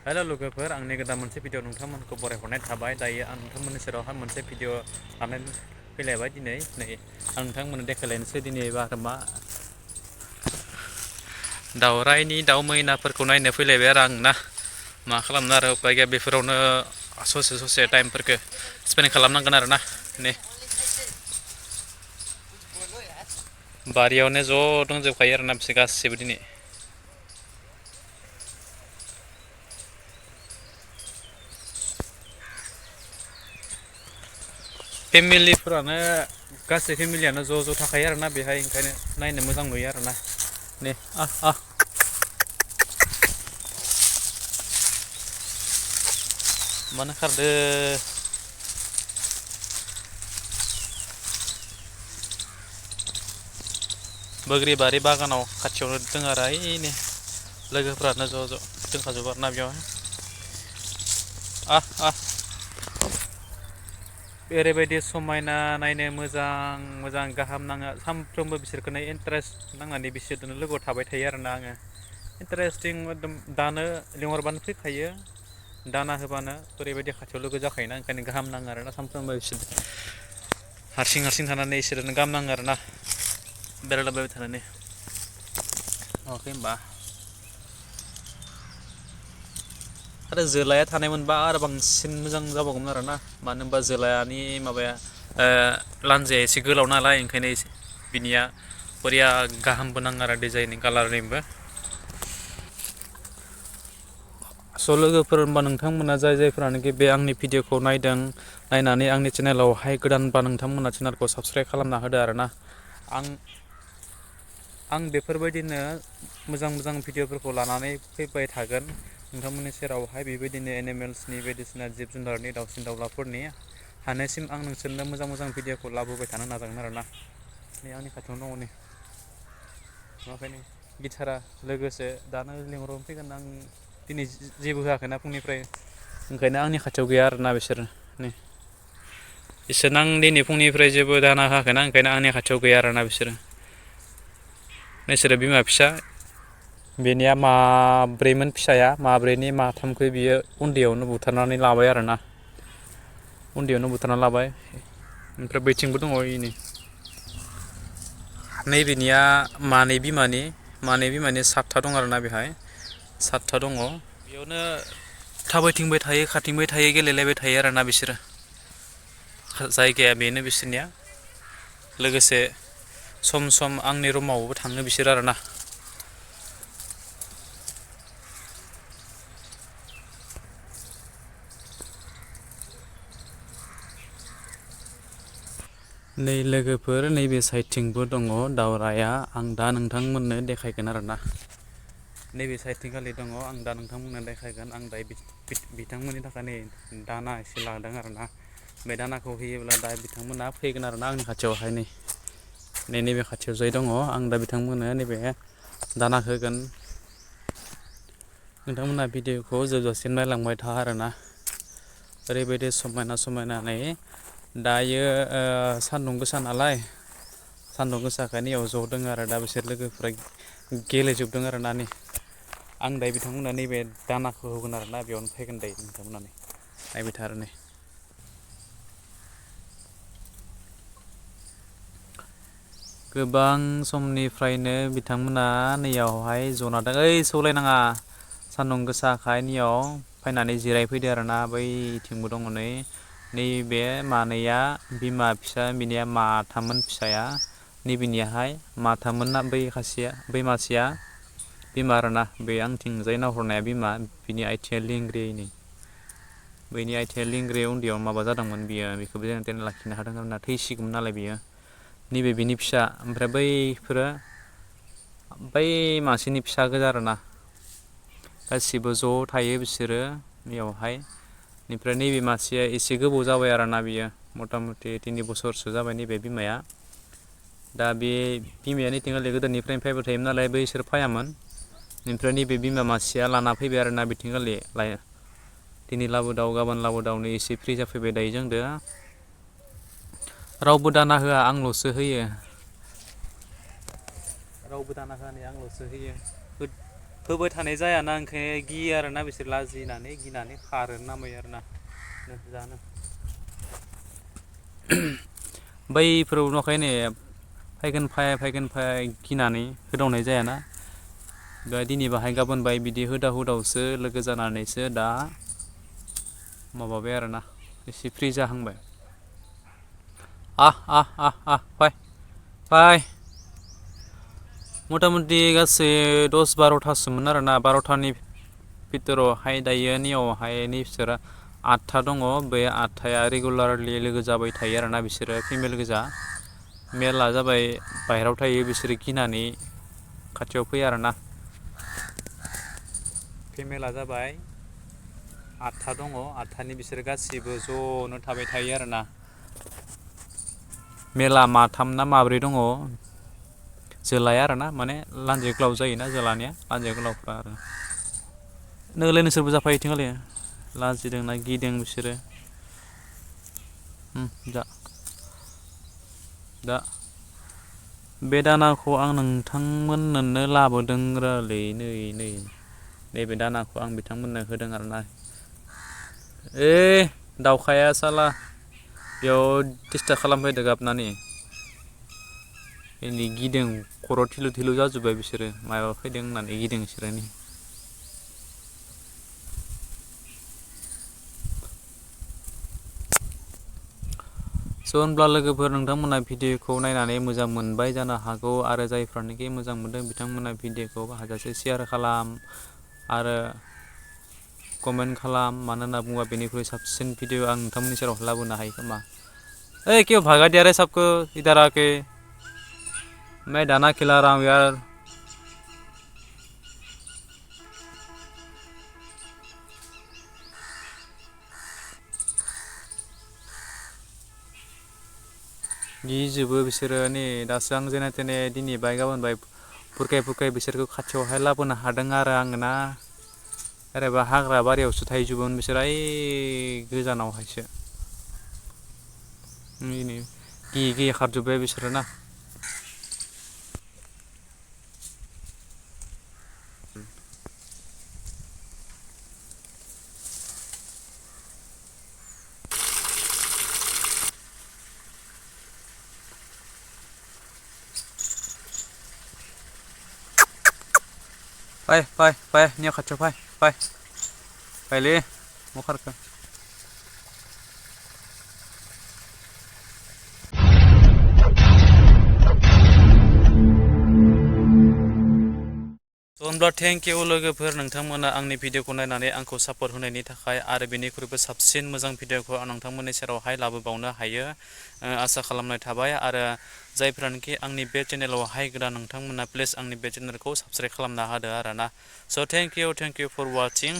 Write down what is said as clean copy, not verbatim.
हेल' लोगोफोर आंनि गोदान मोनसे भिडिअ नोंथांमोनखौ बरायहरनाय थाबाय दायो आं नोंथांमोननि सेरावहाय मोनसे भिडिअ लानानै फैलायबाय दिनै आं नोंथांमोननो देखायलायनोसै दिनै बार मा दाउराइनि दाउ मैनाफोरखौ नायनो फैलायबाय आरो आं ना मा खालामनो आरो उफाय गैया बेफोरावनो ससे ससे टाइमफोरखौ स्पेन्ड खालामनांगोन आरोना नै बारियावनो ज' दंजोबखायो आरोना बिसोर गासिबो दिनै फेमिलिफोरानो गासै फेमिलियानो ज' ज' थाखायो आरोना बेहाय ओंखायनो नायनो मोजां नुयो आरोना नै मानो खारदो बोग्रिबारि बागानाव खाथियावनो दङ आरो ओइनै लोगोफ्रानो ज' ज' दंखाजोबो आरोना बेयावहाय ओरैबायदि समायना नायनो मोजां मोजां गाहाम नाङो सानफ्रोमबो बिसोरखौनो इन्टारेस्ट नांनानै बिसोरजोंनो लोगोआव थाबाय थायो आरोना आङो इन्टारेस्टिं एकदम दानो लिंहरबानो फैखायो दाना होबानो ओरैबायदि खाथियाव लोगो जाखायोना ओंखायनो गाहाम नाङो आरोना सानफ्रोमबो बिसोर हारसिं हारसिं थानानै इसोरनो गाहाम नाङो आरोना बेरायलाबायबाय थानानै नुवाखै होमबा आरो जोलाया थानायमोनबा आरो बांसिन मोजां जाबावगौमोन आरोना मानो होनबा जोलानि माबाया लान्जाया एसे गोलाव नालाय ओंखायनो एसे बिनिया बोरैया गाहामबो नाङो आरो डिजाइनिं कालारनिबो स' लोगोफोर होनबा नोंथांमोना जायफोरानोखि बे आंनि भिडिअखौ नायनानै आंनि चेनेलावहाय गोदानबा नोंथांमोना चेनेलखौ साबसक्राइब खालामना होदो आरोना आं बेफोरबायदिनो मोजां मोजां भिडिअफोरखौ लानानै फैबाय थागोन नोंथांमोननि सेरावहाय बेबायदिनो एनिमेल्सनि बायदिसिना जिब जुनारनि दाउसिन दाउलाफोरनि हानायसिम आं नोंसोरनो मोजां मोजां भिडिअखौ लाबोबाय थानो नाजागोन आरोना नै आंनि खाथियावनो दङ नै ओंखायनो गिटारा लोगोसे दानो लिंहरबानो फैगोन आं दिनै जेबो होआखैना फुंनिफ्राय ओंखायनो आंनि खाथियाव गैया आरोना बिसोरो नै बिसोरनो आं दिनै फुंनिफ्राय जेबो दाना होआखैना ओंखायनो आंनि खाथियाव गैया आरोना बिसोरो बिमा फिसा बेनिया माब्रैमोन फिसाया माब्रैनि माथामखौ बियो उन्दैयावनो बुथारनानै लाबाय आरोना उन्दैयावनो बुथारना लाबाय ओमफ्राय बैथिंबो दङ इनै नैबेनिया मानै बिमानि सातथा दं आरोना बेहाय सातथा दङ बेयावनो थाबायथिंबाय थायो खारथिंबाय थायो गेलेलायबाय थायो आरोना बिसोरो जायगाया बेनो बिसोरनिया लोगोसे सम सम आंनि रुमावबो थाङो बिसोर आरोना नै लोगोफोर नैबे साइडथिंबो दङ दावराया आं दा नोंथांमोननो देखायगोन आरोना नैबे साइडथिंखालि दङ आं दा नोंथांमोननो देखायगोन आं दा बिथांमोननि थाखाय नै दाना एसे लादों आरोना बे दानाखौ होयोब्ला दा बिथांमोना फैगोन आरोना आंनि खाथियावहाय नैबे खाथियाव जाय दङ आं दा बिथांमोननो नैबे दाना होगोन नोंथांमोना भिडिअखौ जोबजासिम नायलांबाय था आरोना ओरैबायदि समायना समायनानै दायो सान्दुं गोसा नालाय सान्दुं गोसाखायनो जदों आरो दा बिसोर लोगोफ्रा गेलेजोबदों आरो ना नै आं दायो बिथांमोना नैबे दानाखौ होगोन आरोना बेयावनो फैगोन दायो नोंथांमोना नायबाय था आरो नै गोबां समनिफ्रायनो बिथांमोना नैयावहाय जना दं ओइ सौलायनाङा सान्दुं गोसाखाय नैयाव फैनानै जिरायफैदो आरोना बैथिंबो दङ नैबे मानैया बिमा फिसा बिनिया माथाममोन फिसाया नैबेनियाहाय माथाममोन ना बै मासेया बिमा आरोना बे आंथिंजाय नाहरनाया बिमा बिनि आथिङा लेंग्रि नै बैनि आथिङा लेंग्रि उन्दैयाव माबा जादोंमोन बियो बेखौबो जेने थेने लाखिनो हादों आरोना थैसिगौमोन नालाय बियो नैबे बिनि फिसा ओमफ्राय बैफोरो बै मासेनि फिसा गोजा आरोना गासिबो ज' थायो बिसोरो बेयावहाय बेनिफ्राय नैबे मासेया एसे गोबाव जाबाय आरोना बियो मथा मथि 3 बोसोरसो जाबाय नैबे बिमाया दा बे बिमाया नैथिंगालि गोदोनिफ्रायनो फैबाय थायोमोन नालाय बैसोर फायामोन ओमफ्राय नैबे बिमा मासेया लाना फैबाय आरोना बिथिंगालि दिनै लाबोदाव गाबोन लाबोदाव नै एसे फ्रि जाफैबाय दायो जोंदो रावबो दाना होआ आंल'सो होयो रावबो दाना होआ नै आंल'सो होयो होबाय थानाय जायाना ओंखायनो गियो आरोना बिसोर लाजिनानै गिनानै खारो नामायो आरोना जानो बैफोराव नखायनो फैगोन गिनानै होदावनाय जायाना दा दिनै बाहाय गाबोन बाय बिदि होदावसो लोगो जानानैसो दा माबाबाय आरोना एसे फ्रि जाहांबाय फै मथा मथि गासै 10-12थासोमोन आरोना 12थानि भितोरावहाय दायो नैयावहाय नै बिसोरा 8था दङ बे 8थाया रेगुलारलि लोगो जाबाय थायो आरोना बिसोरो फिमेल गोजा मेला जाबाय बाहेरायाव थायो बिसोरो गिनानै खाथियाव फैया आरोना फिमेला जाबाय 8था दङ 8थानि बिसोर गासिबो ज'नो थाबाय थायो आरोना मेला माथाम ना माब्रै दङ जोलाया आरोना माने लान्जाय गोलाव जायोना जोलानिया लान्जाय गोलावफ्रा आरो नोंसोरबो जाफायो इथिंगालि लाजिदोंना गिदों बिसोरो दा बे दानाखौ आं नोंथांमोननोनो लाबोदों रलै नैबे दानाखौ आं बिथांमोननो होदों आरोना दाउखाया साला बेयाव दिसटार्ब खालामफैदो गाबनानै नै गिदों खर' थिलु थिलु जाजोब्बाय बिसोरो माबा फैदों होननानै गिदों बिसोरो नै स' होनब्ला लोगोफोर नोंथांमोना भिडिअखौ नायनानै मोजां मोनबाय जानो हागौ आरो जायफ्रानोखि मोजां मोनदों बिथांमोना भिडिअखौ हाजासे शेयार खालाम आरो कमेन्ट खालाम मानो होनना बुङोबा बेनिख्रुइ साबसिन भिडिअ आं नोंथांमोननि सेराव लाबोनो हायो खोमा क्यों भागा दिया रे सबको इधर आके मैं दाना खिला रहा हूँ यार गिजोबो बिसोरो नै दासो आं जेने थेने दिनै बाय गाबोन बाय बुरखाय बिसोरखौ खाथियावहाय लाबोनो हादों आरो आङो ना ओरैबा हाग्रा बारियावसो थाहैजोबोमोन बिसोर गोजानावहायसो गियै खारजोब्बाय बिसोरो ना फै निया खाथियाव फैलै मा खारखो होनब्ला थेंक इउ लोगोफोर नोंथांमोना आंनि भिडिअखौ नायनानै आंखौ सापर्ट होनायनि थाखाय आरो बेनिख्रुइबो साबसिन मोजां भिडिअखौ आं नोंथांमोननि सेरावहाय लाबोबावनो हायो आसा खालामनाय थाबाय आरो जायफ्रानोखि आंनि बे चेनेलावहाय गोदान नोंथांमोना प्लिज आंनि बे चेनेलखौ साबस्क्राइब खालामना होदो आरोना स' थेंक इउ फर वाचिं